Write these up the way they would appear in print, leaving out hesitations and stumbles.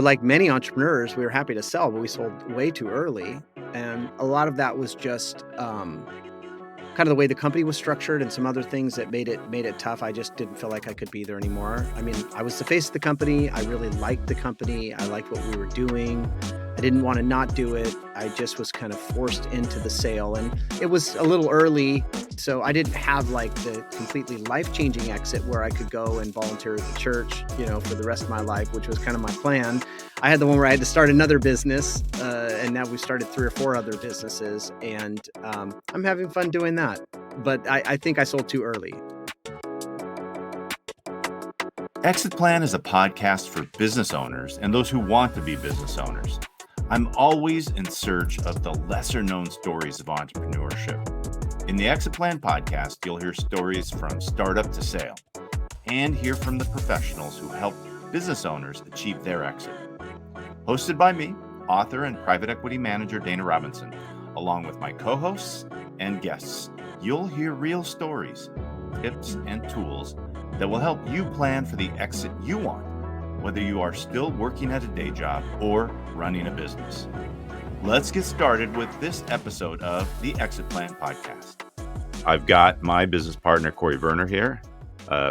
Like many entrepreneurs, we were happy to sell, but we sold way too early. And a lot of that was just kind of the way the company was structured and some other things that made it tough. I just didn't feel like I could be there anymore. I mean, I was the face of the company. I really liked the company. I liked what we were doing. I didn't want to not do it. I just was kind of forced into the sale, and it was a little early. So I didn't have like the completely life-changing exit where I could go and volunteer at the church, for the rest of my life, which was kind of my plan. I had the one where I had to start another business, and now we've started 3 or 4 other businesses, and I'm having fun doing that. But I think I sold too early. Exit Plan is a podcast for business owners and those who want to be business owners. I'm always in search of the lesser-known stories of entrepreneurship. In the Exit Plan podcast, you'll hear stories from startup to sale and hear from the professionals who help business owners achieve their exit. Hosted by me, author and private equity manager Dana Robinson, along with my co-hosts and guests, you'll hear real stories, tips, and tools that will help you plan for the exit you want, whether you are still working at a day job or running a business. Let's get started with this episode of the Exit Plan podcast. I've got my business partner, Cory Verner, here.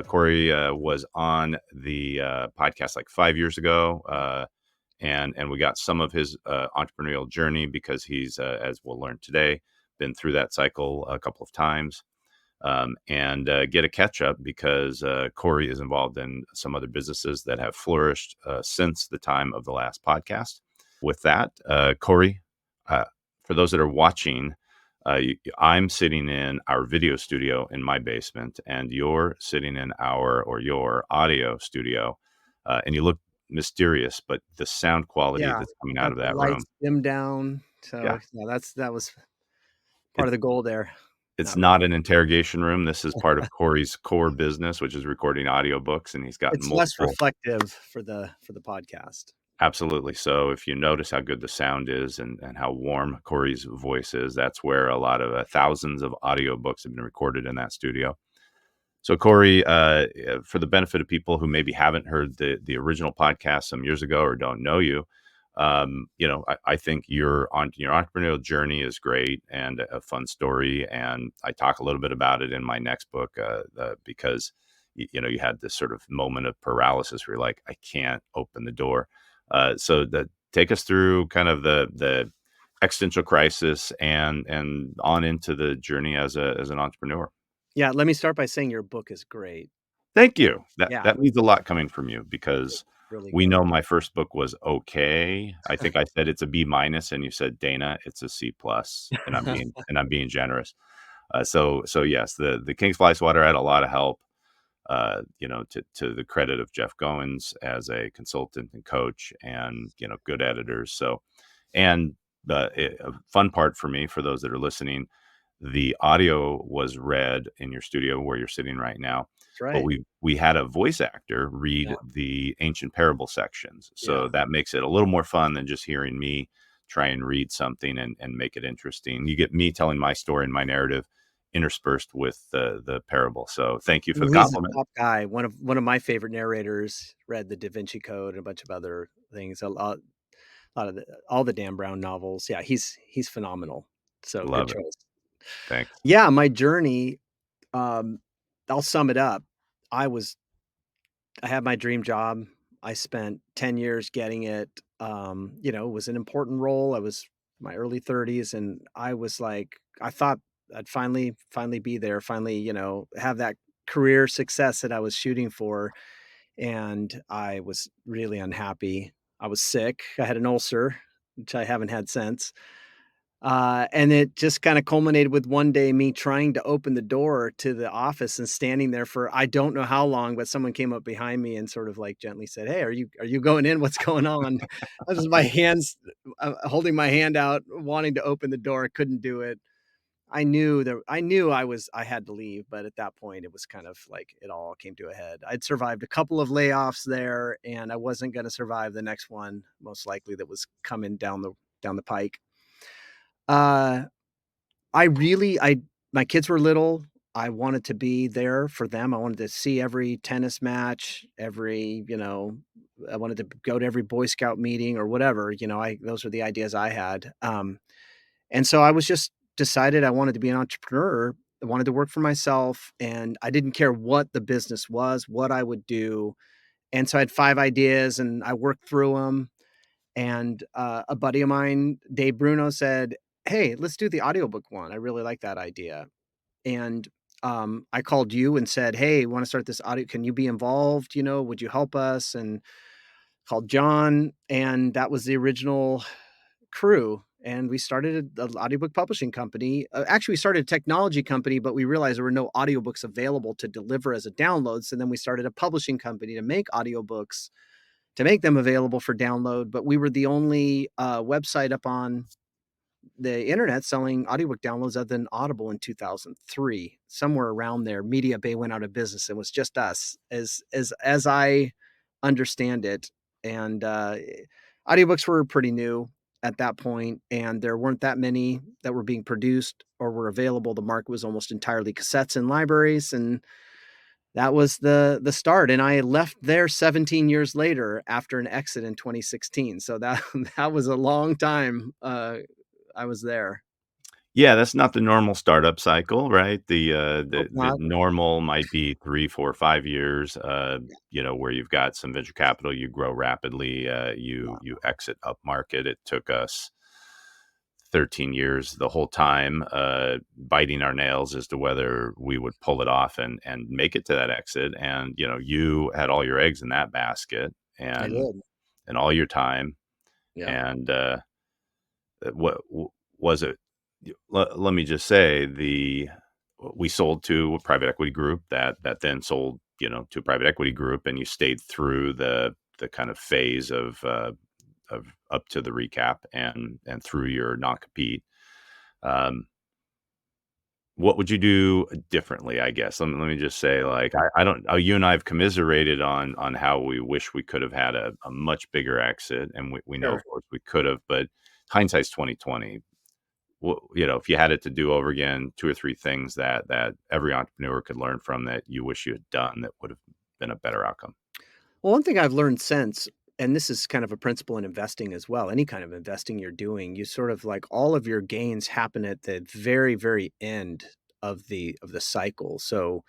Cory was on the podcast like 5 years ago, and we got some of his entrepreneurial journey because he's, as we'll learn today, been through that cycle a couple of times. And get a catch up because Cory is involved in some other businesses that have flourished since the time of the last podcast. With that, Cory, for those that are watching, I'm sitting in our video studio in my basement, and you're sitting in your audio studio, and you look mysterious, but the sound quality Yeah, that's coming out got of the that room, lights dimmed down. yeah, So yeah, that was part of the goal there. it's Not really. not an interrogation room. This is part of Cory's core business, which is recording audiobooks, and he's got It's less multiple. reflective for the podcast. Absolutely. So if you notice how good the sound is and how warm Cory's voice is, that's where a lot of thousands of audiobooks have been recorded in that studio. So Cory, for the benefit of people who maybe haven't heard the original podcast some years ago or don't know you, I think your entrepreneurial journey is great and a fun story, and I talk a little bit about it in my next book because you had this sort of moment of paralysis where you're like, I can't open the door. Take us through kind of the existential crisis and on into the journey as an entrepreneur. Yeah, let me start by saying your book is great. Thank you. That Yeah, that means a lot coming from you it's because really we know good. my first book was okay. I think I said it's a B minus, and you said, Dana, it's a C plus, and I'm being generous. So yes, the King's Fly Swatter had a lot of help. To the credit of Jeff Goins as a consultant and coach, and good editors. So, and a fun part for me, for those that are listening, the audio was read in your studio where you're sitting right now, That's but right. we had a voice actor Yeah, read the ancient parable sections. So yeah. that makes it a little more fun than just hearing me try and read something and make it interesting. You get me telling my story and my narrative interspersed with the parable. So thank you for the He's a compliment. top guy. One of my favorite narrators read the Da Vinci Code and a bunch of other things. A lot of all the Dan Brown novels. Yeah, he's phenomenal. So good Love it. choice. Thanks. Yeah, my journey, um, I'll sum it up. I was I had my dream job. I spent 10 years getting it. It was an important role. I was in my early 30s, and I was like, I thought I'd finally be there, finally, have that career success that I was shooting for. And I was really unhappy. I was sick. I had an ulcer, which I haven't had since. And it just kind of culminated with one day me trying to open the door to the office and standing there for I don't know how long, but someone came up behind me and sort of like gently said, "Hey, are you going in? What's going on?" I was my hands holding my hand out, wanting to open the door. I couldn't do it. I knew I had to leave, but at that point it was kind of like it all came to a head. I'd survived a couple of layoffs there, and I wasn't going to survive the next one, most likely that was coming down the pike. Uh, I really I My kids were little. I wanted to be there for them. I wanted to see every tennis match, every, I wanted to go to every Boy Scout meeting or whatever, I those were the ideas I had. And so I was just decided I wanted to be an entrepreneur. I wanted to work for myself, and I didn't care what the business was, what I would do. And so I had 5 ideas and I worked through them. And a buddy of mine, Dave Bruno, said, "Hey, let's do the audiobook one. I really like that idea." And I called you and said, "Hey, want to start this audio? Can you be involved? Would you help us?" And called John, and that was the original crew. And we started an audiobook publishing company. Actually, we started a technology company, but we realized there were no audiobooks available to deliver as a download. So then we started a publishing company to make audiobooks, to make them available for download. But we were the only website up on the internet selling audiobook downloads other than Audible in 2003, somewhere around there. Media Bay went out of business. It was just us, as I understand it. And audiobooks were pretty new at that point, and there weren't that many that were being produced or were available. The market was almost entirely cassettes in libraries, and that was the start. And I left there 17 years later after an exit in 2016. So that that was a long time. I was there. Yeah, that's not the normal startup cycle, right? Hope The not. normal might be 3, 4, 5 years, Yeah, where you've got some venture capital, you grow rapidly, yeah, you exit upmarket. It took us 13 years the whole time, biting our nails as to whether we would pull it off and make it to that exit. And, you had all your eggs in that basket I did. and all your time. Yeah, And, was it? Let me just say we sold to a private equity group that then sold to a private equity group, and you stayed through the kind of phase of up to the recap and through your non compete. Um, what would you do differently? I guess let me just say, like, I don't. You and I have commiserated on how we wish we could have had a much bigger exit, and we know of sure. course we could have, but hindsight's 2020. Well, if you had it to do over again, 2 or 3 things that every entrepreneur could learn from that you wish you had done that would have been a better outcome. Well, one thing I've learned since, and this is kind of a principle in investing as well, any kind of investing you're doing, you sort of like all of your gains happen at the very, very end of the cycle. So,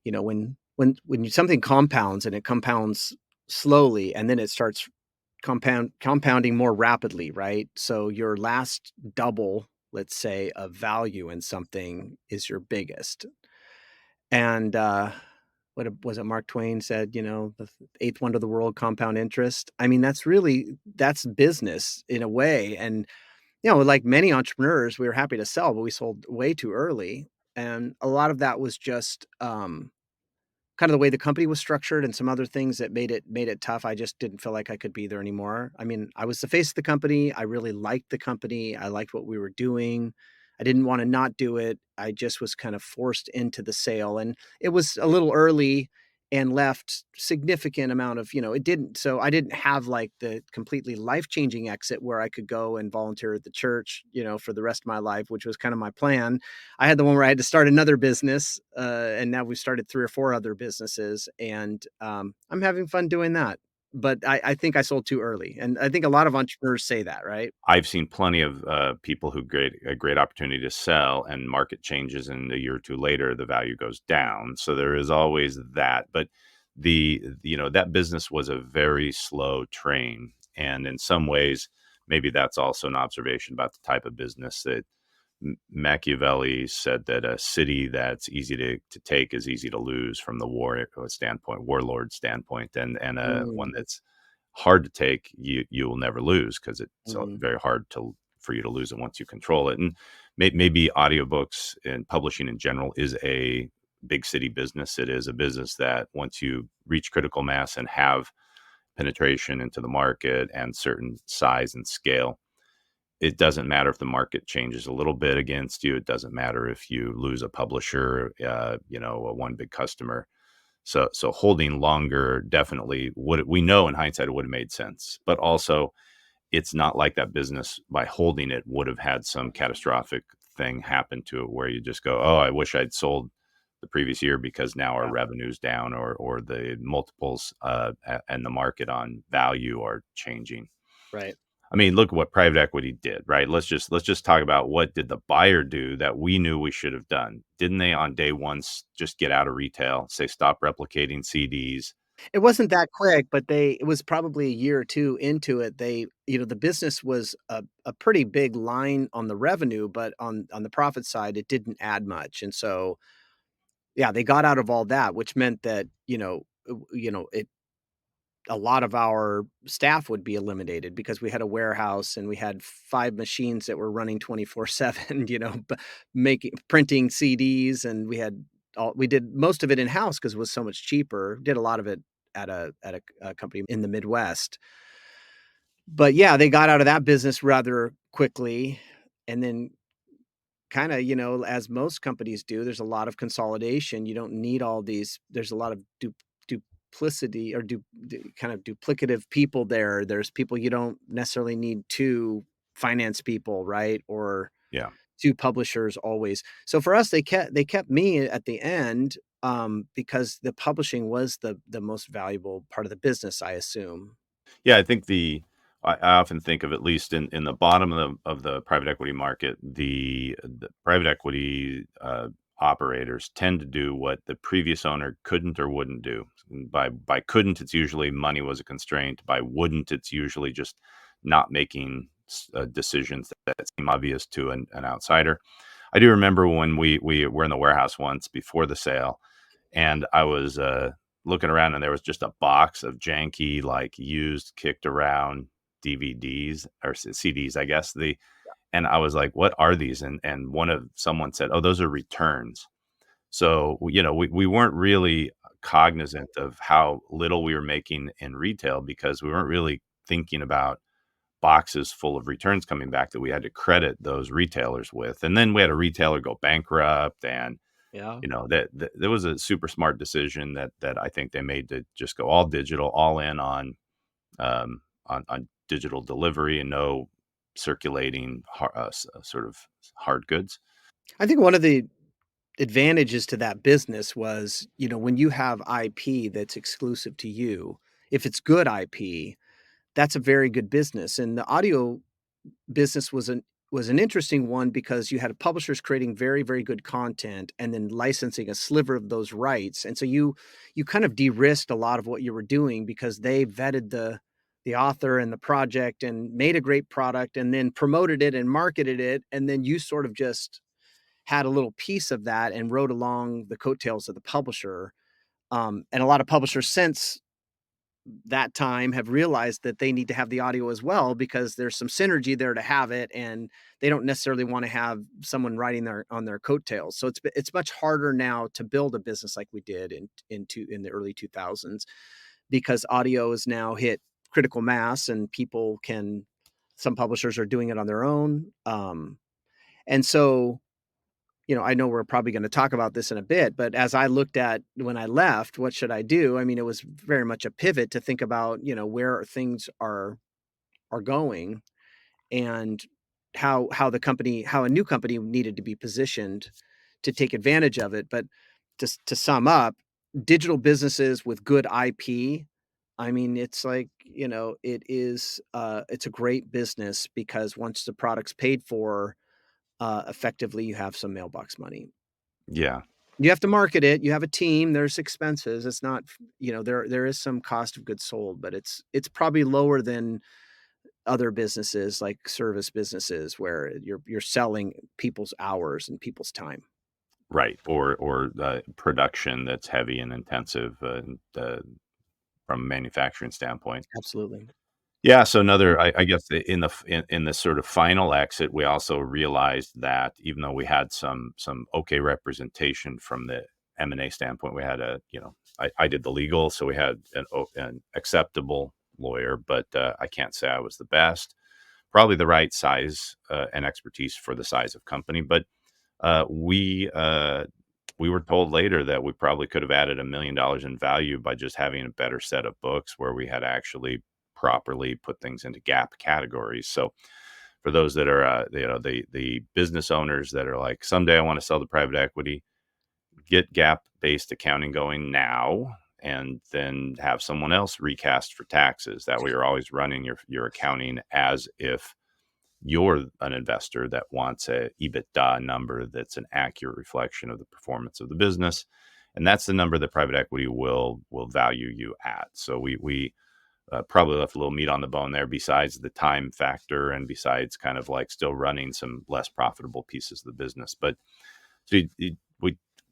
something compounds and it compounds slowly, and then it starts compounding more rapidly, right? So your last double, let's say, of value in something is your biggest. And was it Mark Twain said, the eighth wonder of the world, compound interest. I mean, that's business in a way. And like many entrepreneurs, we were happy to sell, but we sold way too early. And a lot of that was just kind of the way the company was structured and some other things that made it tough. I just didn't feel like I could be there anymore. I mean, I was the face of the company. I really liked the company. I liked what we were doing. I didn't want to not do it. I just was kind of forced into the sale, and it was a little early and left significant amount of, I didn't have like the completely life-changing exit where I could go and volunteer at the church, for the rest of my life, which was kind of my plan. I had the one where I had to start another business, and now we've started 3 or 4 other businesses, and I'm having fun doing that. But I think I sold too early, and I think a lot of entrepreneurs say that, right? I've seen plenty of people who get a great opportunity to sell, and market changes, and a year or 2 later, the value goes down. So there is always that. But that business was a very slow train, and in some ways, maybe that's also an observation about the type of business that Machiavelli said that a city that's easy to take is easy to lose from the warlord standpoint, and one Mm, that's hard to take, you will never lose because it's so mhm. very hard for you to lose it once you control it. And maybe audiobooks and publishing in general is a big city business. It is a business that once you reach critical mass and have penetration into the market and certain size and scale, it doesn't matter if the market changes a little bit against you. It doesn't matter if you lose a publisher, a one big customer. So holding longer definitely would, we know in hindsight it would have made sense, but also it's not like that business by holding it would have had some catastrophic thing happen to it where you just go, oh, I wish I'd sold the previous year because now our Yeah, revenue's down or the multiples and the market on value are changing. right. I mean, look at what private equity did, right? Let's just talk about what did the buyer do that we knew we should have done. Didn't they on day one just get out of retail, say stop replicating CDs? It wasn't that quick, but it was probably a year or 2 into it, the business was a pretty big line on the revenue, but on the profit side, it didn't add much, and so, yeah, they got out of all that, which meant that, it a lot of our staff would be eliminated because we had a warehouse and we had 5 machines that were running 24/7, making printing CDs, and we did most of it in-house because it was so much cheaper, did a lot of it at a company in the Midwest. But, yeah, they got out of that business rather quickly, and then kinda, as most companies do, there's a lot of consolidation. You don't need all these there's a lot of duplicity or kind of duplicative people there. There's people you don't necessarily need 2 finance people, right? Or Yeah. 2 publishers always. So for us, they kept me at the end, because the publishing was the most valuable part of the business, I assume. Yeah, I think I often think of at least in the bottom of the private equity market, the private equity operators tend to do what the previous owner couldn't or wouldn't do. And by couldn't, it's usually money was a constraint. By wouldn't, it's usually just not making decisions that seem obvious to an outsider. I do remember when we were in the warehouse once before the sale, and I was looking around, and there was just a box of janky, like used, kicked around DVDs or CDs, I guess. And I was like, "What are these?" And someone said, "Oh, those are returns." So we weren't really cognizant of how little we were making in retail because we weren't really thinking about boxes full of returns coming back that we had to credit those retailers with. And then we had a retailer go bankrupt, and Yeah. that there was a super smart decision that I think they made to just go all digital, all in on digital delivery and no circulating sort of hard goods. I think one of the advantages to that business was, when you have IP that's exclusive to you, if it's good IP, that's a very good business, and the audio business was an interesting one because you had publishers creating very, very good content and then licensing a sliver of those rights, and so you kind of de-risked a lot of what you were doing because they vetted the author and the project and made a great product and then promoted it and marketed it, and then you sort of just had a little piece of that and rode along the coattails of the publisher. And a lot of publishers since that time have realized that they need to have the audio as well because there's some synergy there to have it, and they don't necessarily want to have someone riding their on their coattails. So it's much harder now to build a business like we did in the early 2000s because audio has now hit critical mass and people can some publishers are doing it on their own. And so I know we're probably going to talk about this in a bit, but as I looked at when I left, what should I do? I mean, it was very much a pivot to think about, where things are going and how a new company needed to be positioned to take advantage of it. But to sum up, digital businesses with good IP, I mean, it's like, it's a great business because once the product's paid for, effectively you have some mailbox money. Yeah. You have to market it, you have a team, there's expenses, it's not there is some cost of goods sold, but it's probably lower than other businesses, like service businesses, where you're selling people's hours and people's time. Right. Or production that's heavy and intensive from a manufacturing standpoint. Absolutely. Yeah, so I guess in the sort of final exit, we also realized that even though we had some okay representation from the M&A standpoint, we had I did the legal, so we had an acceptable lawyer, but I can't say I was the best. Probably the right size and expertise for the size of company, but uh, we uh, we were told later that we probably could have added $1 million in value by just having a better set of books where we had actually properly put things into gap categories. So for those that are the business owners that are like, someday I want to sell to private equity, get GAAP-based accounting going now, and then have someone else recast for taxes. That way you're always running your accounting as if you're an investor that wants a EBITDA number that's an accurate reflection of the performance of the business, and that's the number that private equity will value you at. So we probably left a little meat on the bone there, besides the time factor and besides kind of like still running some less profitable pieces of the business. But so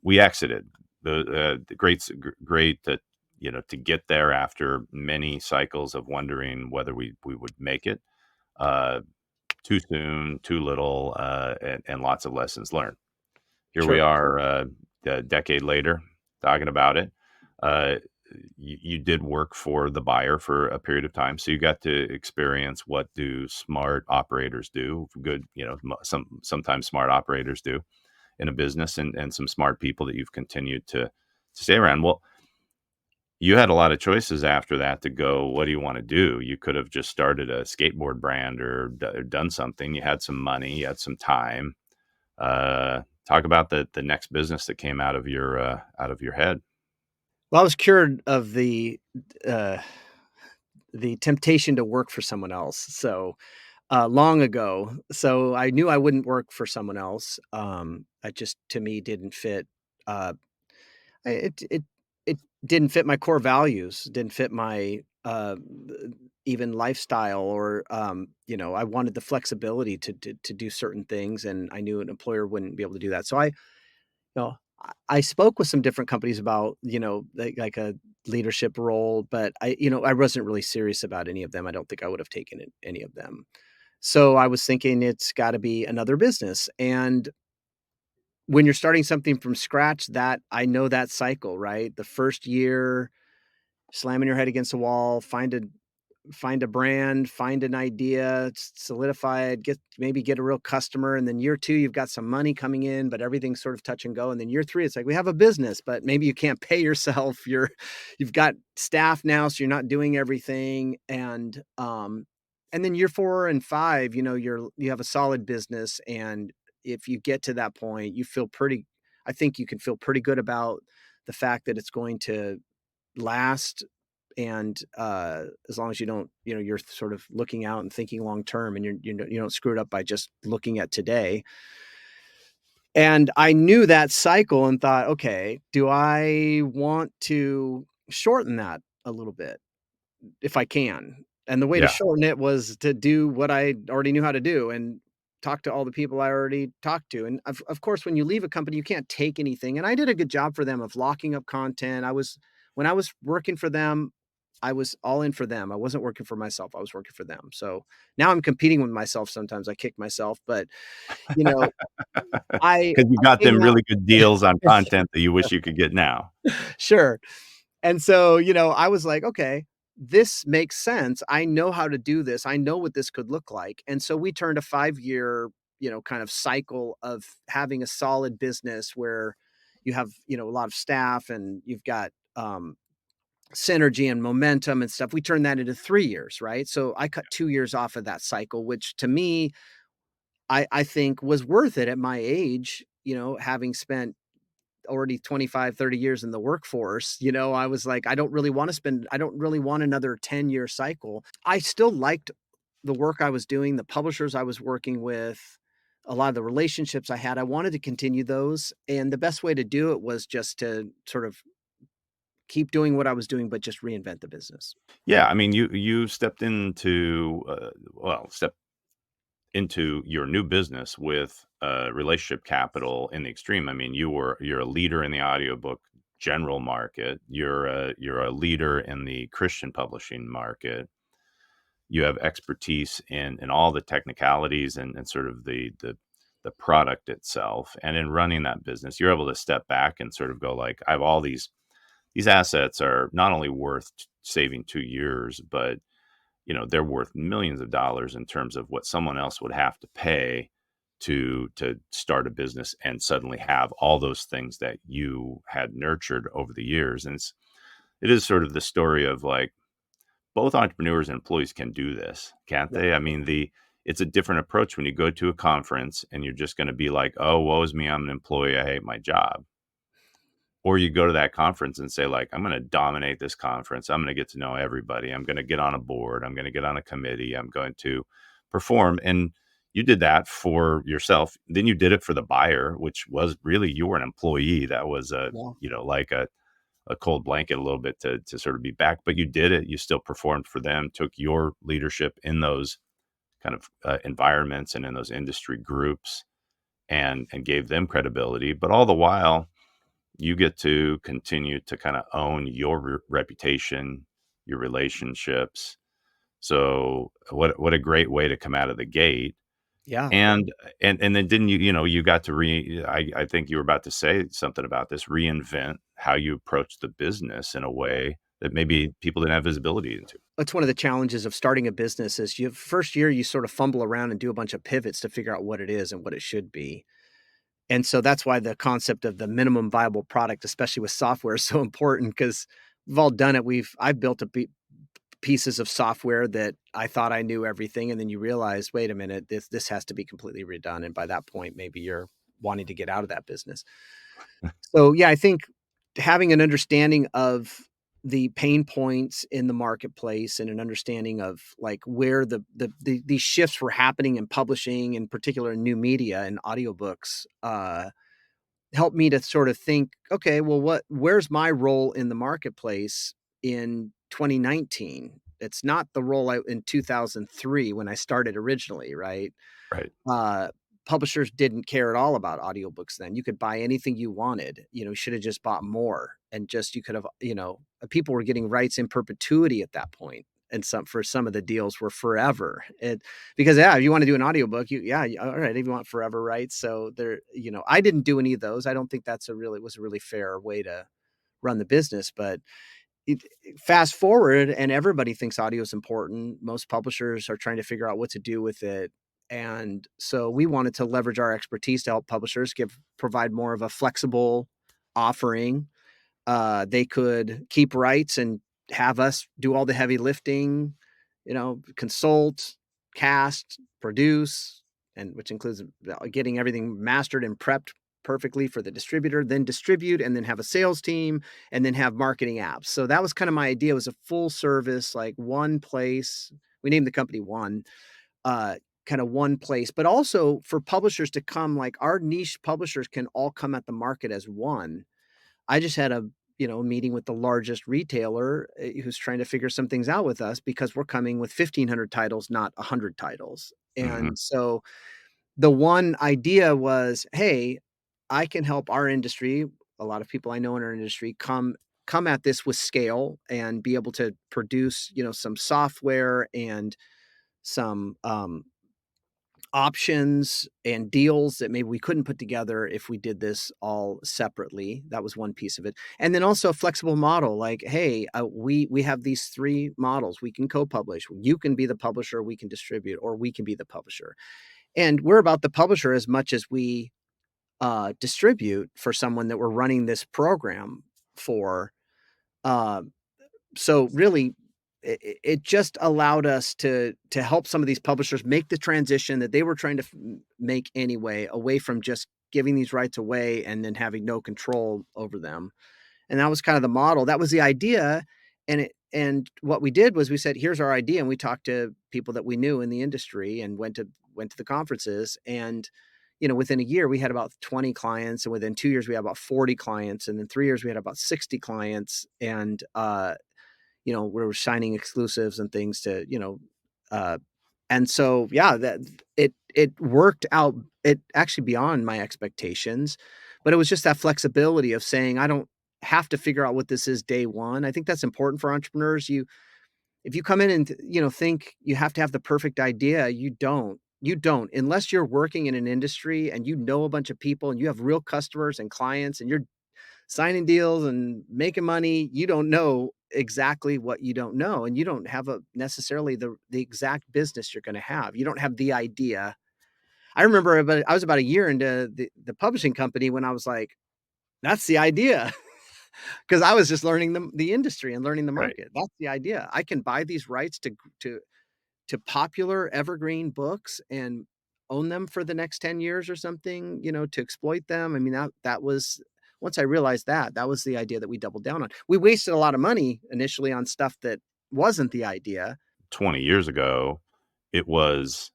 we exited the great that, to get there after many cycles of wondering whether we would make it. Uh, Too soon, too little, and lots of lessons learned. Here we Sure. are, a decade later, talking about it. Uh, you did work for the buyer for a period of time, so you got to experience what do smart operators do. Good, sometimes smart operators do in a business, and some smart people that you've continued to stay around. Well, you had a lot of choices after that to go, what do you want to do? You could have just started a skateboard brand or done something. You had some money, you had some time. Talk about the next business that came out of your head. Well, I was cured of uh, the temptation to work for someone else, so, long ago. So I knew I wouldn't work for someone else. I just, to me, didn't fit, uh, it didn't fit my core values, didn't fit my, even lifestyle or, I wanted the flexibility to do certain things, and I knew an employer wouldn't be able to do that. So I spoke with some different companies about, like a leadership role, but I wasn't really serious about any of them. I don't think I would have taken any of them. So I was thinking it's got to be another business. And when you're starting something from scratch, that I know that cycle, right? The first year, slamming your head against a wall, find a brand, find an idea, solidify it, get a real customer, and then year 2, you've got some money coming in, but everything's sort of touch and go, and then year 3, it's like, we have a business, but maybe you can't pay yourself. You've got staff now, so you're not doing everything, and then year 4 and 5, you have a solid business, and if you get to that point, I think you can feel pretty good about the fact that it's going to last, and as long as you don't, you're sort of looking out and thinking long term, and you don't screw it up by just looking at today. And I knew that cycle and thought, okay, do I want to shorten that a little bit if I can? And the way to Yeah. shorten it was to do what I already knew how to do and talk to all the people I already talked to. And of course, when you leave a company, you can't take anything. And I did a good job for them of locking up content. When I was working for them, I was all in for them. I wasn't working for myself. I was working for them. So now I'm competing with myself. Sometimes I kick myself, but you know, Because you I got them came out. really good deals on content that you wish you could get now. Sure. And so, I was like, okay, this makes sense. I know how to do this. I know what this could look like. And so we turned a 5-year, kind of cycle of having a solid business where you have, a lot of staff and you've got synergy and momentum and stuff. We turned that into 3 years, right? So I cut 2 years off of that cycle, which to me, I think was worth it at my age, having spent already 25, 30 years in the workforce. I was like, I don't really want another 10-year cycle. I still liked the work I was doing, the publishers I was working with, a lot of the relationships I had. I wanted to continue those. And the best way to do it was just to sort of keep doing what I was doing, but just reinvent the business. Yeah, I mean, you stepped into, stepped into your new business with relationship capital in the extreme. I mean, you're a leader in the audiobook general market. You're a leader in the Christian publishing market. You have expertise in all the technicalities and sort of the product itself. And in running that business, you're able to step back and sort of go like, I have all these assets are not only worth saving 2 years, but they're worth millions of dollars in terms of what someone else would have to pay to start a business and suddenly have all those things that you had nurtured over the years. And it is sort of the story of like both entrepreneurs and employees can do this, can't Yeah. they? I mean, it's a different approach when you go to a conference and you're just going to be like, oh, woe is me, I'm an employee, I hate my job. Or you go to that conference and say, like, "I'm gonna dominate this conference. I'm gonna get to know everybody. I'm gonna get on a board. I'm gonna get on a committee. I'm going to perform." And you did that for yourself. Then you did it for the buyer, which was really you were an employee. That was Yeah. like a cold blanket a little bit to sort of be back, but you did it. You still performed for them, took your leadership in those kind of, environments and in those industry groups and gave them credibility, but all the while you get to continue to kind of own your reputation, your relationships. So what a great way to come out of the gate. Yeah. And then didn't you got to I think you were about to say something about this, reinvent how you approach the business in a way that maybe people didn't have visibility into. That's one of the challenges of starting a business is you first year, you sort of fumble around and do a bunch of pivots to figure out what it is and what it should be. And so that's why the concept of the minimum viable product, especially with software, is so important because we've all done it. I've built pieces of software that I thought I knew everything, and then you realize, wait a minute, this has to be completely redone. And by that point, maybe you're wanting to get out of that business. So yeah, I think having an understanding of the pain points in the marketplace and an understanding of like where these shifts were happening in publishing, in particular in new media and audiobooks, helped me to sort of think, okay, well, where's my role in the marketplace in 2019? It's not the role in 2003 when I started originally, right? Right. uh, Publishers didn't care at all about audiobooks then. You could buy anything you wanted. You should have just bought more and just you could have, people were getting rights in perpetuity at that point. And some of the deals were forever. Because yeah, if you want to do an audiobook, all right, if you want forever rights. So there, I didn't do any of those. I don't think was a really fair way to run the business, but it fast forward and everybody thinks audio is important. Most publishers are trying to figure out what to do with it. And so we wanted to leverage our expertise to help publishers provide more of a flexible offering. They could keep rights and have us do all the heavy lifting, consult, cast, produce, and which includes getting everything mastered and prepped perfectly for the distributor, then distribute, and then have a sales team, and then have marketing apps. So that was kind of my idea, was a full service, like one place. We named the company One, uh, kind of one place, but also for publishers to come, like our niche publishers can all come at the market as one. I just had a meeting with the largest retailer who's trying to figure some things out with us because we're coming with 1,500 titles, not 100 titles. Mhm. And so the one idea was, hey, I can help our industry. A lot of people I know in our industry come at this with scale and be able to produce, some software and some options and deals that maybe we couldn't put together if we did this all separately. That was one piece of it. And then also a flexible model like, hey, we have these three models. We can co-publish. You can be the publisher, we can distribute, or we can be the publisher. And we're about the publisher as much as we distribute for someone that we're running this program for. Uh, so really it just allowed us to help some of these publishers make the transition that they were trying to make anyway, away from just giving these rights away and then having no control over them. And that was kind of the model. That was the idea. And what we did was we said, here's our idea. And we talked to people that we knew in the industry and went to the conferences. And, within a year we had about 20 clients. And within 2 years we had about 40 clients. And then 3 years we had about 60 clients. And we were signing exclusives and things to, uh, and so, yeah, that it worked out. It actually beyond my expectations, but it was just that flexibility of saying, I don't have to figure out what this is day one. I think that's important for entrepreneurs. If you come in and, think you have to have the perfect idea, you don't, unless you're working in an industry and you know a bunch of people and you have real customers and clients and you're signing deals and making money. You don't know exactly what you don't know, and you don't have necessarily the exact business you're going to have. You don't have the idea. I remember I was about a year into the publishing company when I was like, that's the idea. Because I was just learning the industry and learning the Right. market. That's the idea. I can buy these rights to to popular evergreen books and own them for the next 10 years or something, to exploit them. I mean, that was once I realized that, that was the idea that we doubled down on. We wasted a lot of money initially on stuff that wasn't the idea. 20 years ago, it was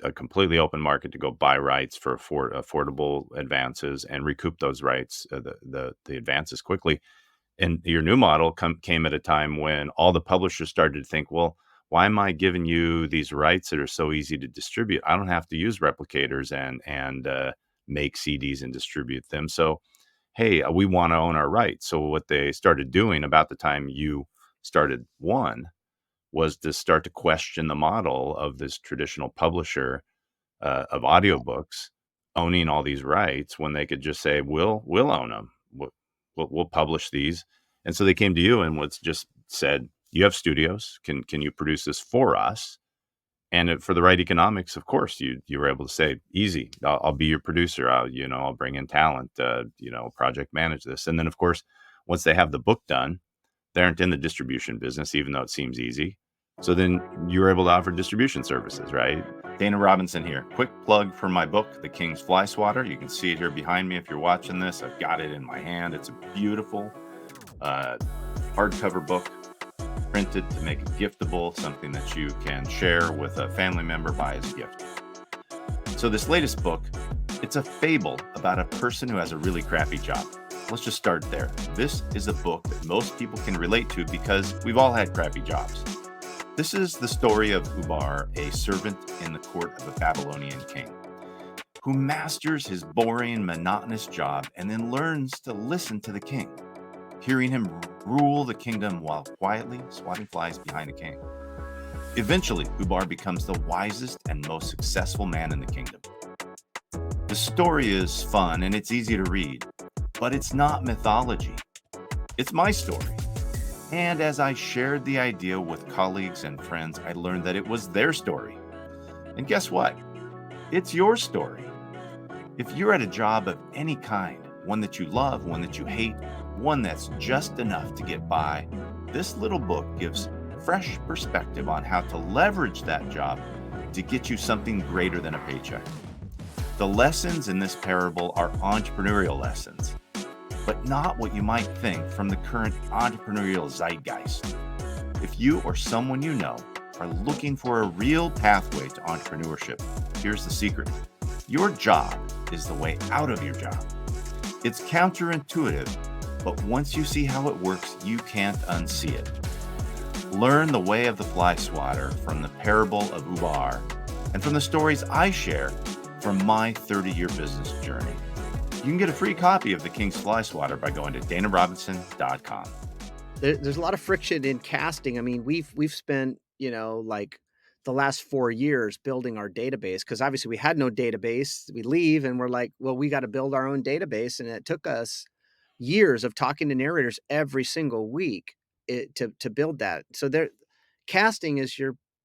a completely open market to go buy rights for affordable advances and recoup those rights, the advances quickly. And your new model came at a time when all the publishers started to think, well, why am I giving you these rights that are so easy to distribute? I don't have to use replicators and make CDs and distribute them. So, hey, we want to own our rights. So what they started doing about the time you started one was to start to question the model of this traditional publisher of audiobooks owning all these rights when they could just say, we'll own them. We'll publish these. And so they came to you and was just said, you have studios. Can you produce this for us? And for the right economics, of course, you were able to say, easy, I'll be your producer. I'll bring in talent, project manage this. And then, of course, once they have the book done, they aren't in the distribution business, even though it seems easy. So then you're able to offer distribution services, right? Dana Robinson here. Quick plug for my book, The King's Fly Swatter. You can see it here behind me if you're watching this. I've got it in my hand. It's a beautiful hardcover book, printed to make it giftable, something that you can share with a family member, buy as a gift. So this latest book, it's a fable about a person who has a really crappy job. Let's just start there. This is a book that most people can relate to because we've all had crappy jobs. This is the story of Ubar, a servant in the court of a Babylonian king, who masters his boring, monotonous job and then learns to listen to the king, hearing him rule the kingdom while quietly swatting flies behind a king. Eventually, Ubar becomes the wisest and most successful man in the kingdom. The story is fun and it's easy to read, but it's not mythology. It's my story. And as I shared the idea with colleagues and friends, I learned that it was their story. And guess what? It's your story. If you're at a job of any kind, one that you love, one that you hate, one that's just enough to get by, this little book gives fresh perspective on how to leverage that job to get you something greater than a paycheck. The lessons in this parable are entrepreneurial lessons, but not what you might think from the current entrepreneurial zeitgeist. If you or someone you know are looking for a real pathway to entrepreneurship, here's the secret. Your job is the way out of your job. It's counterintuitive, but once you see how it works, you can't unsee it. Learn the way of the fly swatter from the parable of Ubar and from the stories I share from my 30-year business journey. You can get a free copy of The King's Fly Swatter by going to danarobinson.com. There's a lot of friction in casting. I mean, we've spent, like the last 4 years building our database because obviously we had no database. We leave and we're like, well, we got to build our own database. And it took us years of talking to narrators every single week to build that. So casting is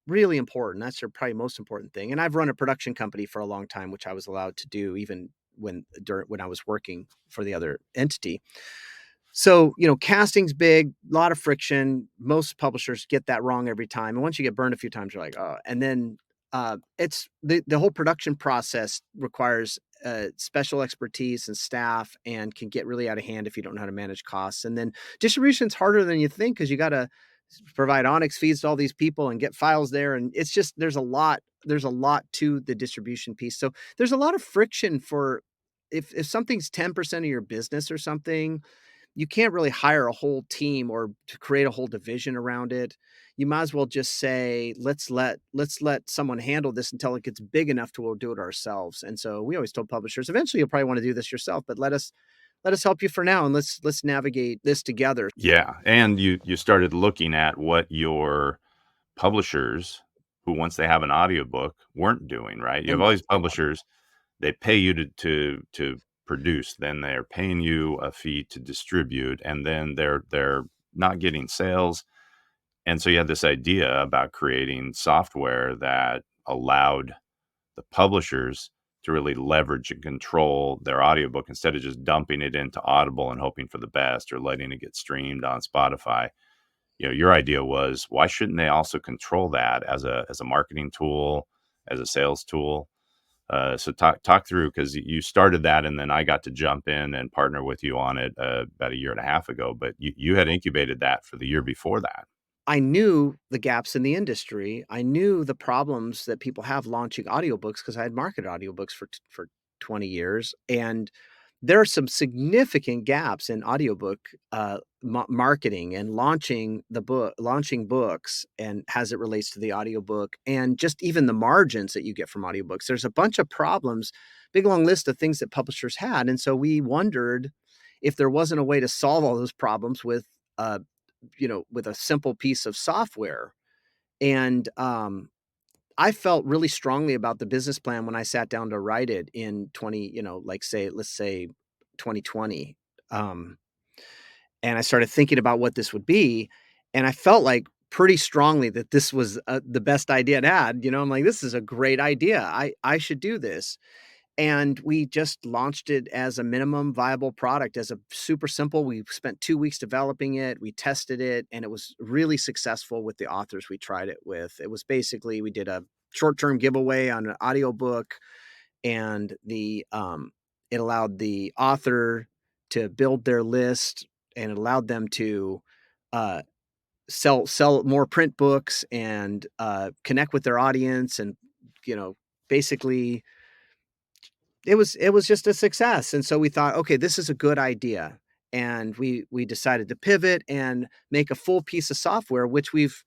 really important. That's your probably most important thing. And I've run a production company for a long time, which I was allowed to do even when I was working for the other entity. So, casting's big, a lot of friction. Most publishers get that wrong every time. And once you get burned a few times, you're like, oh, and then it's the whole production process requires special expertise and staff and can get really out of hand if you don't know how to manage costs. And then distribution's harder than you think because you got to provide Onyx feeds to all these people and get files there. And it's just, there's a lot to the distribution piece. So there's a lot of friction for if something's 10% of your business or something, you can't really hire a whole team or to create a whole division around it. You might as well just say, let's let someone handle this until it gets big enough to we'll do it ourselves. And so we always told publishers, eventually you'll probably want to do this yourself, but let us help you for now and let's navigate this together. Yeah, and you started looking at what your publishers, who once they have an audiobook, weren't doing, right? You have And all these publishers, they pay you to produce, then they're paying you a fee to distribute, and then they're not getting sales. And so you had this idea about creating software that allowed the publishers to really leverage and control their audiobook instead of just dumping it into Audible and hoping for the best or letting it get streamed on Spotify. Your idea was, why shouldn't they also control that as a marketing tool, as a sales tool? So talk through, because you started that, and then I got to jump in and partner with you on it about a year and a half ago. But you had incubated that for the year before that. I knew the gaps in the industry. I knew the problems that people have launching audiobooks because I had marketed audiobooks for 20 years, and there are some significant gaps in audiobook marketing and launching books and as it relates to the audiobook and just even the margins that you get from audiobooks. There's a bunch of problems, big long list of things that publishers had, and so we wondered if there wasn't a way to solve all those problems with uh, with a simple piece of software. And I felt really strongly about the business plan when I sat down to write it in 20, let's say 2020. Um, and I started thinking about what this would be. And I felt like pretty strongly that this was the best idea it had. I'm like, this is a great idea. I should do this. And we just launched it as a minimum viable product, as a super simple. We spent 2 weeks developing it. We tested it, and it was really successful with the authors we tried it with. It was basically we did a short-term giveaway on an audiobook, and it allowed the author to build their list, and it allowed them to uh, sell more print books and connect with their audience, and basically it was just a success. And so we thought, okay, this is a good idea. And we decided to pivot and make a full piece of software, which we've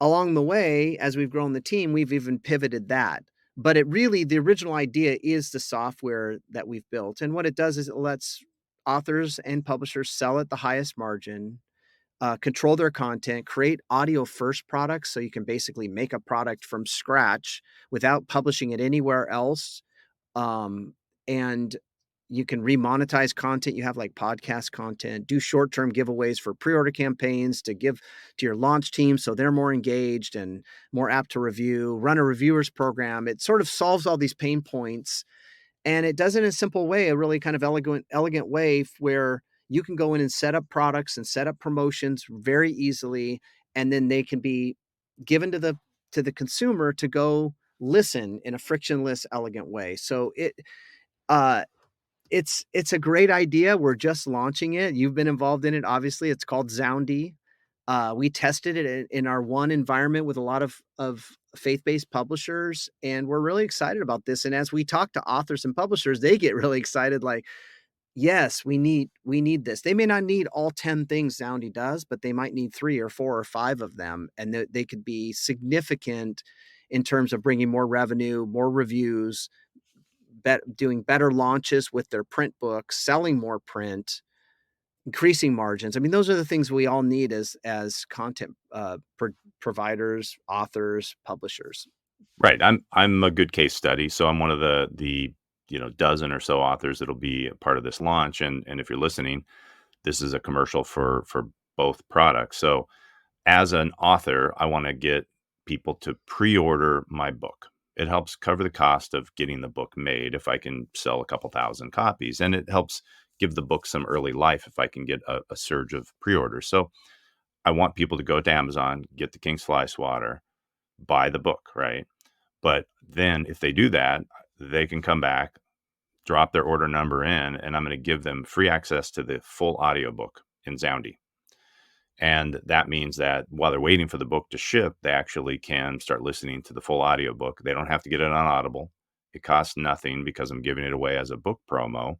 along the way, as we've grown the team, we've even pivoted that. But the original idea is the software that we've built. And what it does is it lets authors and publishers sell at the highest margin, control their content, create audio first products. So you can basically make a product from scratch without publishing it anywhere else. And you can remonetize content you have, like podcast content, do short-term giveaways for pre-order campaigns to give to your launch team so they're more engaged and more apt to review, run a reviewers program. It sort of solves all these pain points, and it does it in a simple way, a really kind of elegant way where you can go in and set up products and set up promotions very easily, and then they can be given to the consumer to go listen in a frictionless, elegant way. So uh, it's a great idea. We're just launching it. You've been involved in it, obviously. It's called Zoundy. We tested it in our one environment with a lot of faith-based publishers, and we're really excited about this. And as we talk to authors and publishers, they get really excited, like, yes, we need this. They may not need all 10 things Zoundy does, but they might need 3 or 4 or 5 of them, and they could be significant in terms of bringing more revenue, more reviews, doing better launches with their print books, selling more print, increasing margins. I mean, those are the things we all need as content providers, authors, publishers. Right. I'm a good case study. So I'm one of the dozen or so authors that'll be a part of this launch. And if you're listening, this is a commercial for both products. So as an author, I want to get people to pre-order my book. It helps cover the cost of getting the book made if I can sell a couple thousand copies, and it helps give the book some early life if I can get a surge of pre-orders. So I want people to go to Amazon, get the King's Fly Swatter, buy the book, right? But then if they do that, they can come back, drop their order number in, and I'm going to give them free access to the full audiobook in Zoundy. And that means that while they're waiting for the book to ship, they actually can start listening to the full audiobook. They don't have to get it on Audible. It costs nothing because I'm giving it away as a book promo.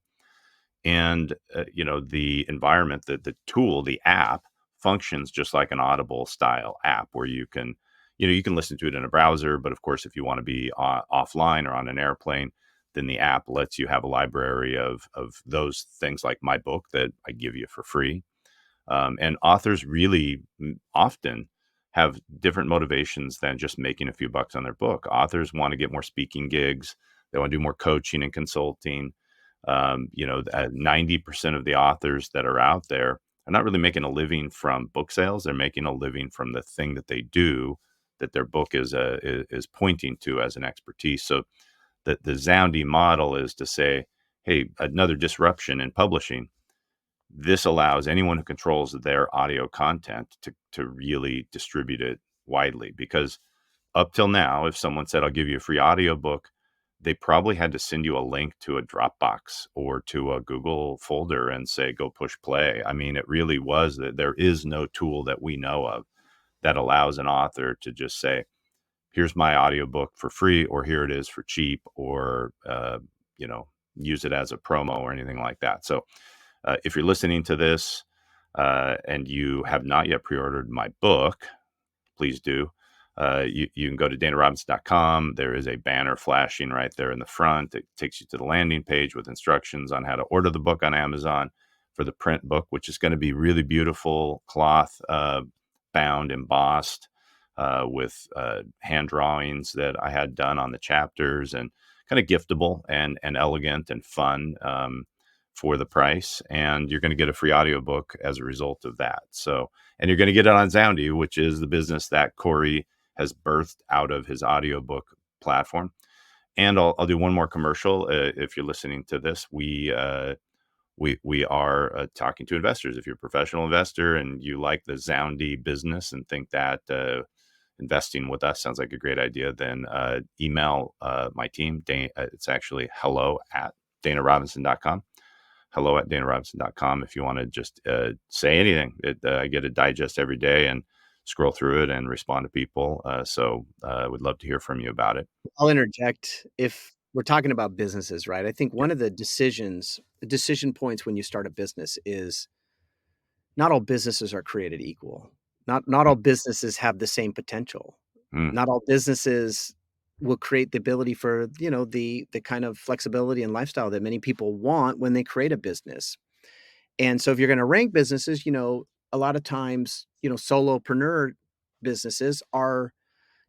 And the environment, the tool, the app functions just like an Audible style app where you can listen to it in a browser. But of course, if you want to be offline or on an airplane, then the app lets you have a library of those things like my book that I give you for free. And authors really often have different motivations than just making a few bucks on their book. Authors want to get more speaking gigs. They want to do more coaching and consulting. 90% of the authors that are out there are not really making a living from book sales. They're making a living from the thing that they do, that their book is pointing to as an expertise. So the Zoundy model is to say, hey, another disruption in publishing. This allows anyone who controls their audio content to really distribute it widely. Because up till now, if someone said, I'll give you a free audiobook, they probably had to send you a link to a Dropbox or to a Google folder and say, "Go push play." I mean, it really was that there is no tool that we know of that allows an author to just say, "Here's my audiobook for free," or "Here it is for cheap," or, you know, use it as a promo or anything like that. So, if you're listening to this, and you have not yet pre-ordered my book, please do. You can go to danarobinson.com. There is a banner flashing right there in the front. It takes you to the landing page with instructions on how to order the book on Amazon for the print book, which is going to be really beautiful cloth, bound, embossed, with hand drawings that I had done on the chapters, and kind of giftable and elegant and fun, for the price. And you're going to get a free audiobook as a result of that. So, and you're going to get it on Zoundy, which is the business that Cory has birthed out of his audiobook platform. And I'll do one more commercial. If you're listening to this, we are talking to investors. If you're a professional investor and you like the Zoundy business and think that investing with us sounds like a great idea, then email my team. It's actually hello@danarobinson.com. Hello@danarobinson.com. If you want to just say anything. I get a digest every day and scroll through it and respond to people. So I would love to hear from you about it. I'll interject if we're talking about businesses, right? I think Yeah. one of the decision points when you start a business is not all businesses are created equal. Not all businesses have the same potential. Mm, Not all businesses will create the ability for, the kind of flexibility and lifestyle that many people want when they create a business. And so if you're gonna rank businesses, a lot of times, solopreneur businesses are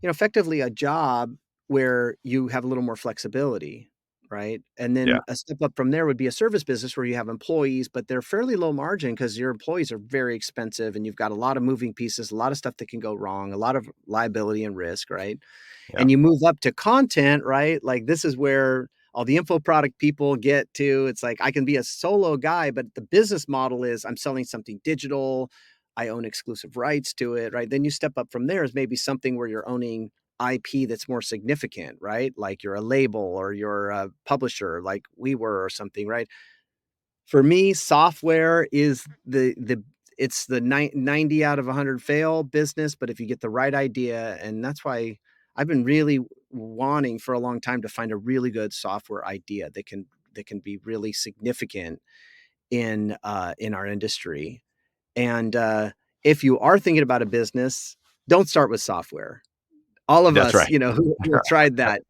effectively a job where you have a little more flexibility, right? And yeah. then a step up from there would be a service business where you have employees, but they're fairly low margin because your employees are very expensive and you've got a lot of moving pieces, a lot of stuff that can go wrong, a lot of liability and risk, right? Yeah. And you move up to content, right? Like this is where all the info product people get to. It's like I can be a solo guy, but the business model is I'm selling something digital. I own exclusive rights to it, right? Then you step up from there is maybe something where you're owning IP that's more significant, right? Like you're a label or you're a publisher like we were or something, right? For me, software is the it's the 90 out of 100 fail business, but if you get the right idea, and that's why I've been really wanting for a long time to find a really good software idea that can be really significant in our industry. And if you are thinking about a business, don't start with software. All of That's us, right. who have tried that.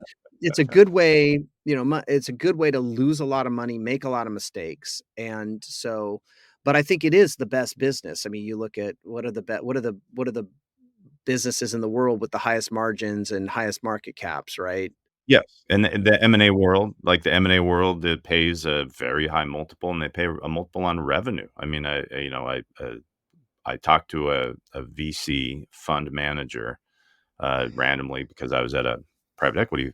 It's a good way, it's a good way to lose a lot of money, make a lot of mistakes, and so but I think it is the best business. I mean, you look at what are the businesses in the world with the highest margins and highest market caps, right? Yes, and the M&A world, like the M&A world, it pays a very high multiple, and they pay a multiple on revenue. I mean, I talked to a VC fund manager randomly because I was at a private equity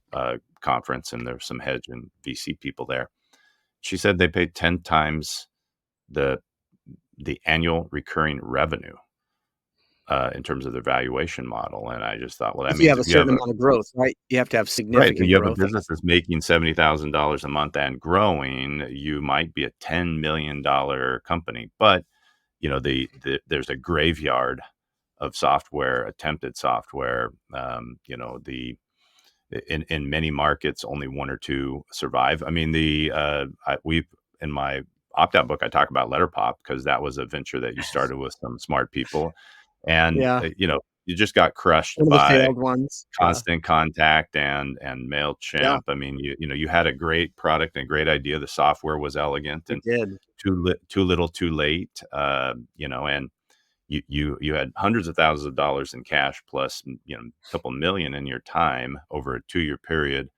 conference, and there's some hedge and VC people there. She said they paid 10 times the the annual recurring revenue in terms of their valuation model, and I just thought, well, that If you means have a if you have certain a amount of growth, right? You have to have right, if significant you have a growth. business that's making $70,000 a month and growing, you might be a $10 million company, but there's a graveyard of software, attempted software. In many markets, only one or two survive. I mean, we in my opt out book, I talk about Letterpop because that was a venture that you started with some smart people, and Yeah, you just got crushed one of the by failed ones. Yeah. Constant Contact and Yeah, Mailchimp. I mean, you had a great product and a great idea. The software was elegant we and did. too little, too late. And you had hundreds of thousands of dollars in cash plus a couple million in your time over a 2-year period,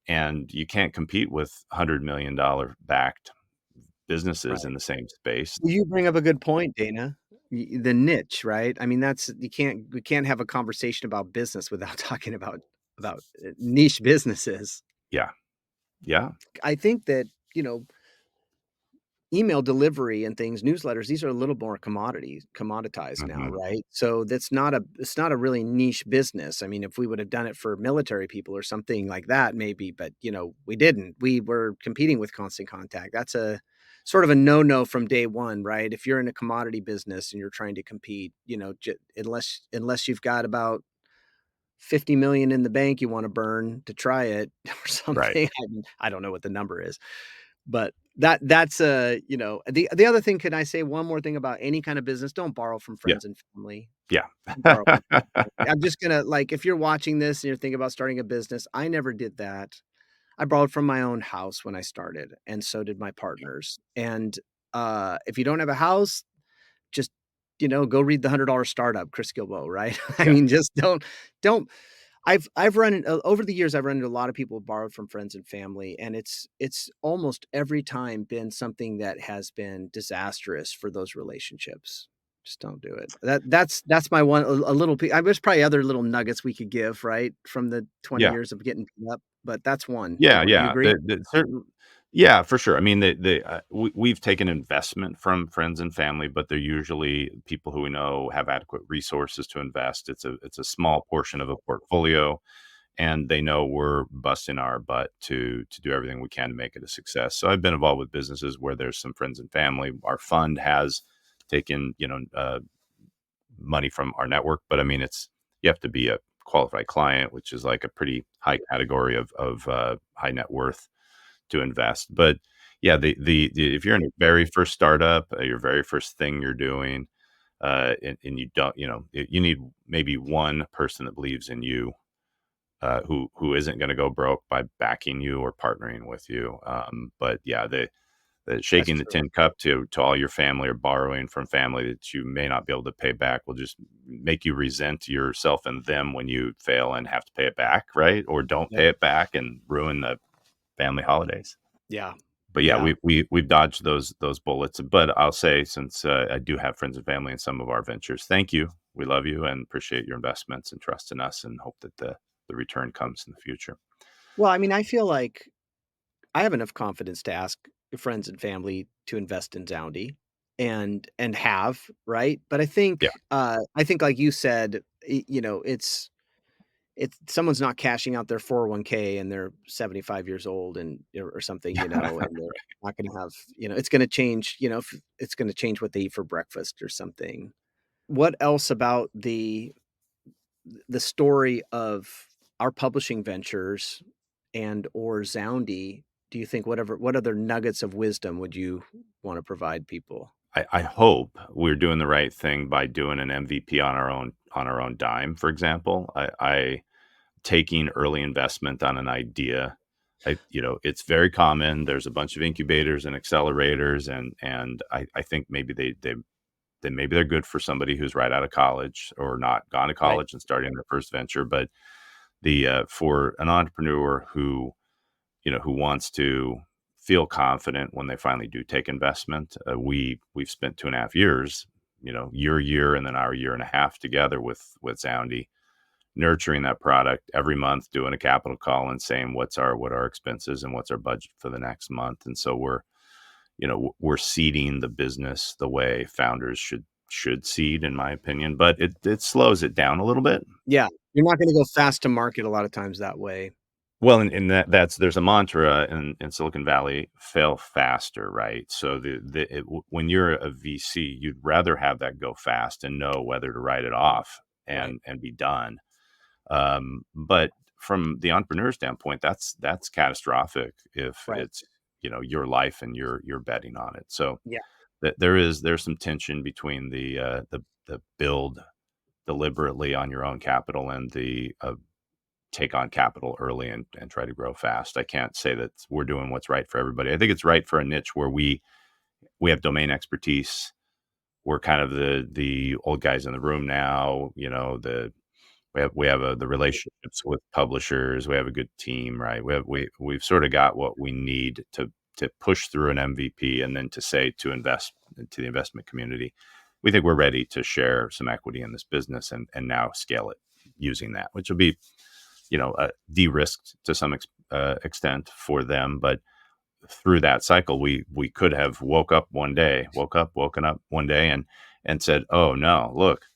and you can't compete with $100 million backed businesses Right. in the same space. Well, you bring up a good point, Dana. The niche, right? I mean, that's we can't have a conversation about business without talking about niche businesses. Yeah, yeah, I think that, you know, email delivery and things, newsletters, these are a little more commoditized now, Mhm. right? So it's not a really niche business. I mean, if we would have done it for military people or something like that, maybe, but we didn't. We were competing with Constant Contact. That's a sort of a no-no from day one, right? If you're in a commodity business and you're trying to compete, unless you've got about 50 million in the bank you want to burn to try it or Right. something. I don't know what the number is, but that's the other thing. Can I say one more thing about any kind of business? Don't borrow from Yeah. friends and family. Yeah. Don't borrow from friends and family. I'm just gonna like if you're watching this and you're thinking about starting a business, I never did that. I borrowed from my own house when I started, and so did my partners. And if you don't have a house, just go read the $100 Startup, Chris Gilbo, right? I Yeah. mean, just don't I've run in over the years, I've run into a lot of people who borrowed from friends and family, and it's almost every time been something that has been disastrous for those relationships. Just don't do it. That's my one a little there's probably other little nuggets we could give, right, from the 20 Yeah. years of getting beat up, but that's one big Yeah, one. Do you yeah. agree? The certain Yeah, for sure. I mean, we've taken investment from friends and family, but they're usually people who we know have adequate resources to invest. It's a small portion of a portfolio, and they know we're busting our butt to do everything we can to make it a success. So I've been involved with businesses where there's some friends and family. Our fund has taken, money from our network, but I mean, you have to be a qualified client, which is like a pretty high category of high net worth to invest. But yeah, if you're in your very first startup, your very first thing you're doing, and you don't, you need maybe one person that believes in you, who isn't going to go broke by backing you or partnering with you. But yeah, the That's shaking the true. tin cup to all your family or borrowing from family that you may not be able to pay back will just make you resent yourself and them when you fail and have to pay it back, right? Or don't Yep. pay it back and ruin the family holidays. Yeah. But yeah, Yeah. we've dodged those bullets. But I'll say, since I do have friends and family in some of our ventures, thank you. We love you and appreciate your investments and trust in us, and hope that the return comes in the future. Well, I mean, I feel like I have enough confidence to ask friends and family to invest in Zoundy and have, right? But Yeah, I think like you said, it's someone's not cashing out their 401k and they're 75 years old and or something, and they're not going to have, it's going to change, if it's going to change what they eat for breakfast or something. What else about the story of our publishing ventures and or Zoundy, do you think what other nuggets of wisdom would you wanna provide people? I hope we're doing the right thing by doing an MVP on our own dime. For example, I taking early investment on an idea. It's very common. There's a bunch of incubators and accelerators, and I think maybe maybe they're good for somebody who's right out of college or not gone to Right, college and starting their first venture. But the for an entrepreneur who wants to feel confident when they finally do take investment, we've spent 2.5 years, your year and then our year and a half together with Zoundy, nurturing that product every month, doing a capital call and saying what our expenses and what's our budget for the next month. And so we're seeding the business the way founders should seed, in my opinion. But it slows it down a little bit. yeah, you're not gonna go fast to market a lot of times that way. Well, and that's there's a mantra in Silicon Valley: fail faster, right? So when you're a VC, you'd rather have that go fast and know whether to write it off Right, and be done. But from the entrepreneur standpoint, that's catastrophic if right, it's your life and you're betting on it. So yeah, there's some tension between the build deliberately on your own capital and the take on capital early and try to grow fast. I can't say that we're doing what's right for everybody. I think it's right for a niche where we have domain expertise. We're kind of the old guys in the room now. The relationships with publishers. We have a good team, right? We've sort of got what we need to push through an MVP, and then to say to the investment community, we think we're ready to share some equity in this business and now scale it using that, which will be de-risked to some extent for them. But through that cycle, we could have woken up one day and said, "Oh no, look,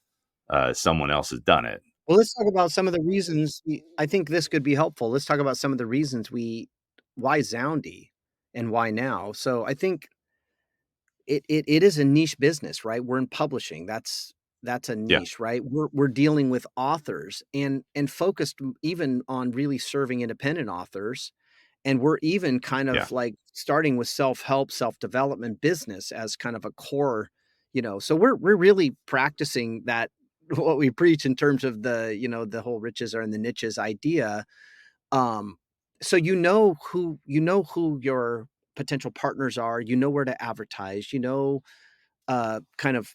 someone else has done it." Well, let's talk about some of the reasons I think this could be helpful. Let's talk about some of the reasons why Zoundy and why now. So I think it is a niche business, right? We're in publishing. That's a Yeah, niche, right? We're dealing with authors and focused even on really serving independent authors. And we're even kind yeah, of like starting with self-help, self-development business as kind of a core, so we're really practicing that what we preach in terms of the whole riches are in the niches idea. Um, so you know who your potential partners are, you know where to advertise, kind of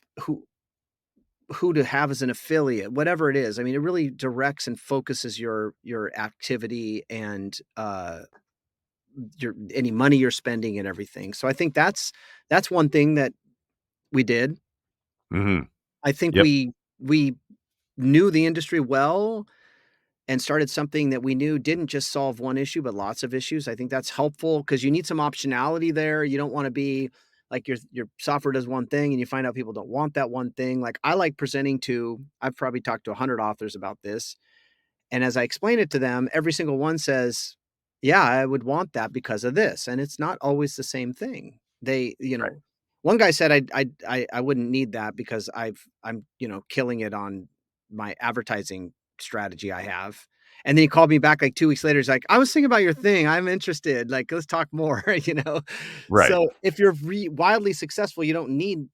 who to have as an affiliate, whatever it is. I mean, it really directs and focuses your activity and your any money you're spending and everything. So I think that's one thing that we did. mhm, I think yep, we knew the industry well and started something that we knew didn't just solve one issue, but lots of issues. I think that's helpful because you need some optionality there. You don't want to be like your software does one thing and you find out people don't want that one thing. Like I like presenting to, I've probably talked to 100 authors about this. And as I explain it to them, every single one says, "Yeah, I would want that because of this." And it's not always the same thing. right, One guy said I wouldn't need that because I'm, killing it on my advertising strategy I have. And then he called me back like 2 weeks later. He's like, "I was thinking about your thing. I'm interested. Like, let's talk more." right. So if you're wildly successful, you don't need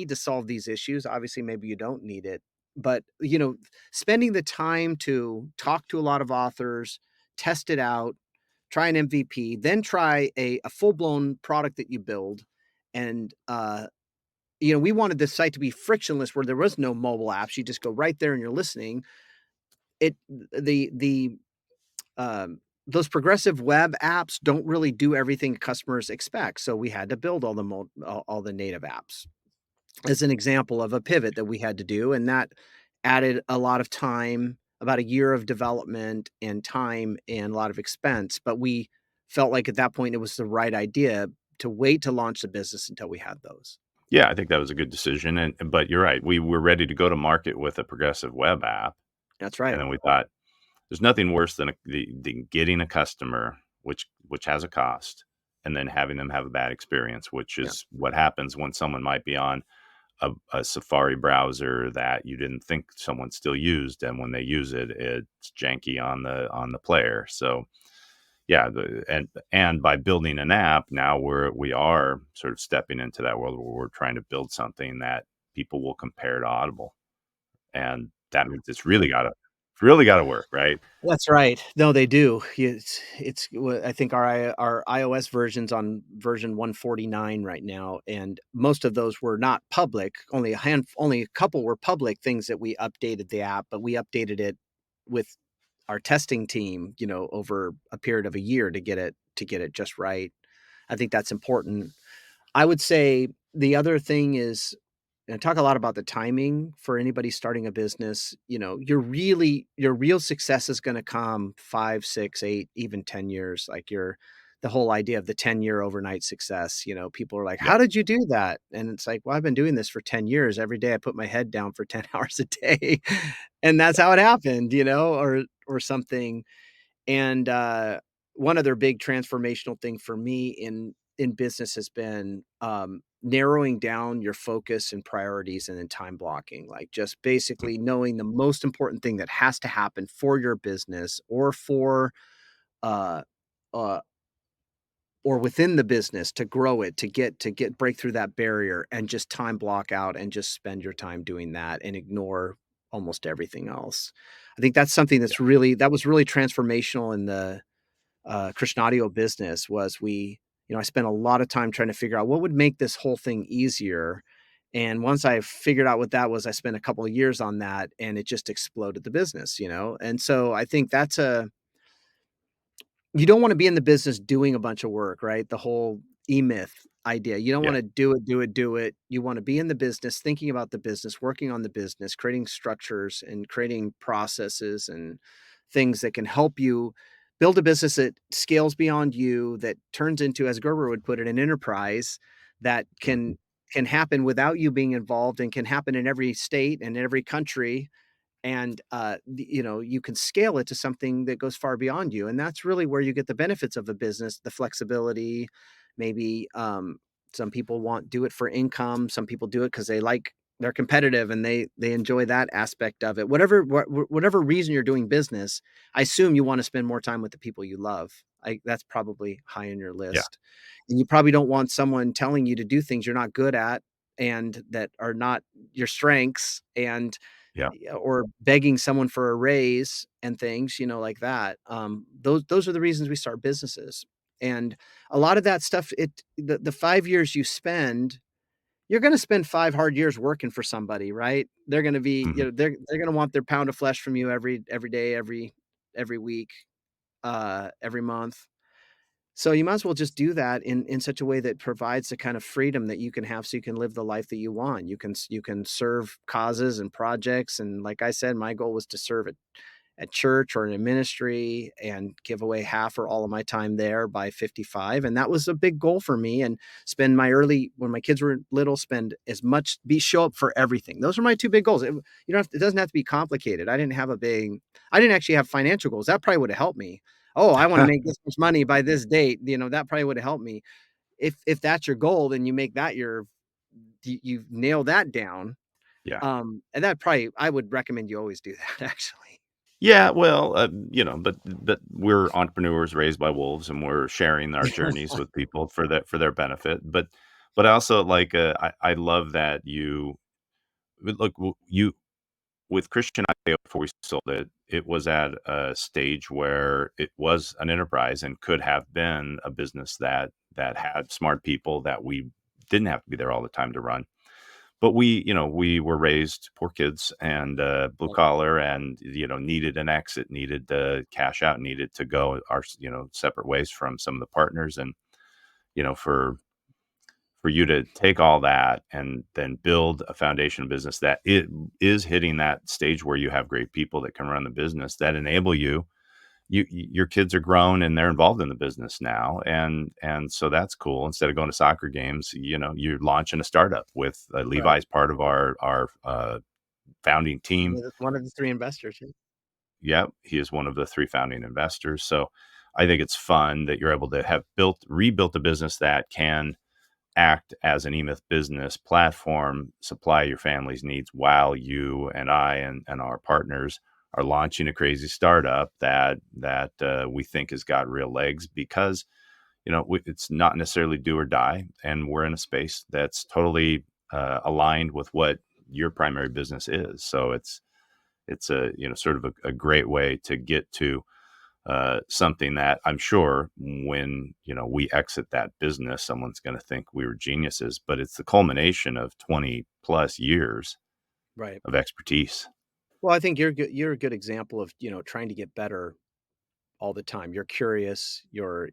to solve these issues. Obviously, maybe you don't need it, but spending the time to talk to a lot of authors, test it out, try an MVP, then try a full-blown product that you build. And we wanted this site to be frictionless where there was no mobile apps. You just go right there and you're listening. It the those progressive web apps don't really do everything customers expect. So we had to build all the native apps as an example of a pivot that we had to do, and that added a lot of time, about a year of development and time and a lot of expense, but we felt like at that point it was the right idea to wait to launch the business until we had those. Yeah, I think that was a good decision, and but you're right, we were ready to go to market with a progressive web app, That's and right. then we thought, there's nothing worse than the getting a customer, which has a cost, and then having them have a bad experience, which Yeah. is what happens when someone might be on a Safari browser that you didn't think someone still used, and when they use it, it's janky on the player. So yeah, and by building an app, now we are sort of stepping into that world where we're trying to build something that people will compare to Audible, and that means it's really gotta work, right? That's right. No, they do. I think our iOS version's on version 149 right now, and most of those were not public. Only a couple were public things that we updated the app, but we updated it with our testing team, over a period of a year to get it just right. I think that's important. I would say the other thing is, and I talk a lot about the timing for anybody starting a business. Your real success is going to come 5, 6, 8, even 10 years. Like the whole idea of the 10-year overnight success. People are like, Yeah, "How did you do that?" And it's like, well, I've been doing this for 10 years. Every day I put my head down for 10 hours a day. And that's how it happened, or something. And, one other big transformational thing for me in business has been, narrowing down your focus and priorities and then time blocking, like, just basically knowing the most important thing that has to happen for your business uh, uh, or within the business to grow it, to get break through that barrier and just time block out and just spend your time doing that and ignore almost everything else. I think that's something yeah, that was really transformational in the Christian audio business. I spent a lot of time trying to figure out what would make this whole thing easier. And once I figured out what that was, I spent a couple of years on that and it just exploded the business. And so I think you don't want to be in the business doing a bunch of work, right? The whole myth idea. You don't want yeah, to do it, do it, do it. You want to be in the business, thinking about the business, working on the business, creating structures and creating processes and things that can help you build a business that scales beyond you, that turns into, as Gerber would put it, an enterprise that Mhm. can happen without you being involved and can happen in every state and in every country. And you can scale it to something that goes far beyond you, and that's really where you get the benefits of a business, the flexibility. Maybe some people want do it for income, some people do it because they're competitive and they enjoy that aspect of it. Whatever reason you're doing business, I assume you want to spend more time with the people you love. That's probably high on your Yeah. list. And you probably don't want someone telling you to do things you're not good at and that are not your strengths, and Yeah. yeah, or begging someone for a raise and things, like that. Those are the reasons we start businesses. And a lot of that stuff, the 5 years you spend, you're going to spend 5 hard years working for somebody, right? They're going to be, Mhm. they're going to want their pound of flesh from you every day, every week, every month. So you might as well just do that in such a way that provides the kind of freedom that you can have so you can live the life that you want. You can serve causes and projects, and like I said, my goal was to serve at church or in a ministry and give away half or all of my time there by 55. And that was a big goal for me. And spend my early, when my kids were little, spend as much, show up for everything. Those are my two big goals. It doesn't have to be complicated. I didn't actually have financial goals. That probably would have helped me. Oh, I want to make this much money by this date. That probably would have helped me. If that's your goal, then you make that you nail that down. Yeah. And that probably, I would recommend you always do that actually. Yeah, well, but we're entrepreneurs raised by wolves, and we're sharing our journeys with people for their benefit. But I also like, I love that look, you with Christian Idea before we sold it, it was at a stage where it was an enterprise and could have been a business that had smart people that we didn't have to be there all the time to run. But we were raised poor kids and blue collar, and needed an exit, needed to cash out, needed to go our separate ways from some of the partners, and for you to take all that and then build a foundation business that it is hitting that stage where you have great people that can run the business that enable your kids are grown and they're involved in the business now, and so that's cool. Instead of going to soccer games, you're launching a startup with Right. Levi's part of our founding team. One of the three investors. Yeah. Yep, he is one of the 3 founding investors. So I think it's fun that you're able to have rebuilt a business that can act as an emyth business platform, supply your family's needs while you and I and our partners are launching a crazy startup that we think has got real legs, because it's not necessarily do or die, and we're in a space that's totally aligned with what your primary business is. So it's a sort of a great way to get to something that I'm sure when we exit that business, someone's going to think we were geniuses, but it's the culmination of 20 plus years Right. of expertise. Well, I think you're a good example of, trying to get better all the time. You're curious, you're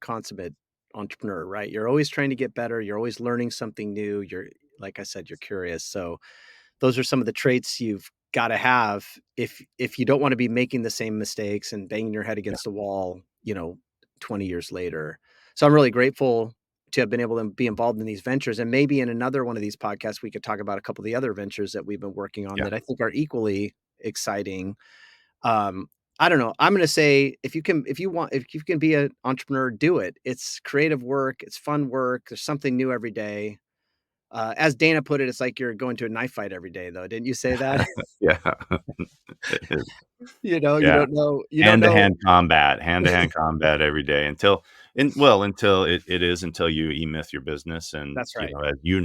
consummate entrepreneur, right? You're always trying to get better, you're always learning something new. You're, like I said, you're curious. So those are some of the traits you've got to have if you don't want to be making the same mistakes and banging your head Yeah. against the wall, 20 years later. So I'm really grateful to have been able to be involved in these ventures, and maybe in another one of these podcasts we could talk about a couple of the other ventures that we've been working on Yeah. that I think are equally exciting. um, I don't know. I'm going to say if you can be an entrepreneur, do it. It's creative work. It's fun work. There's something new every day. As Dana put it, it's like you're going to a knife fight every day, though. Didn't you say that? Yeah. It is. You Yeah. don't know. You don't know. Hand-to-hand combat every day until it is until you emyth your business, and, That's right. as you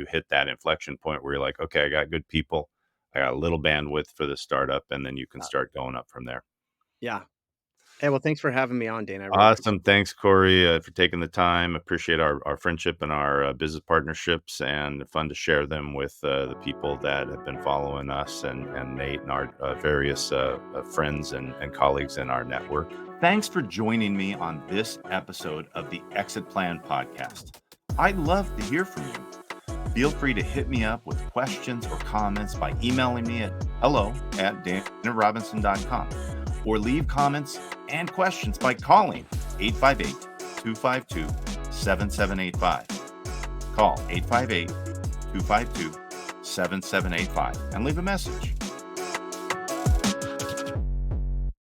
hit that inflection point where you're like, "Okay, I got good people. I got a little bandwidth for the startup," and then you can Uh, start going up from there. yeah. Hey, well, thanks for having me on, Dana. I really appreciate Awesome. Thanks, Corey, for taking the time. Appreciate our friendship and our business partnerships, and fun to share them with the people that have been following us, and Nate and our various friends and colleagues in our network. Thanks for joining me on this episode of the Exit Plan podcast. I'd love to hear from you. Feel free to hit me up with questions or comments by emailing me at hello@danarobinson.com, or leave comments and questions by calling 858-252-7785. Call 858-252-7785 and leave a message.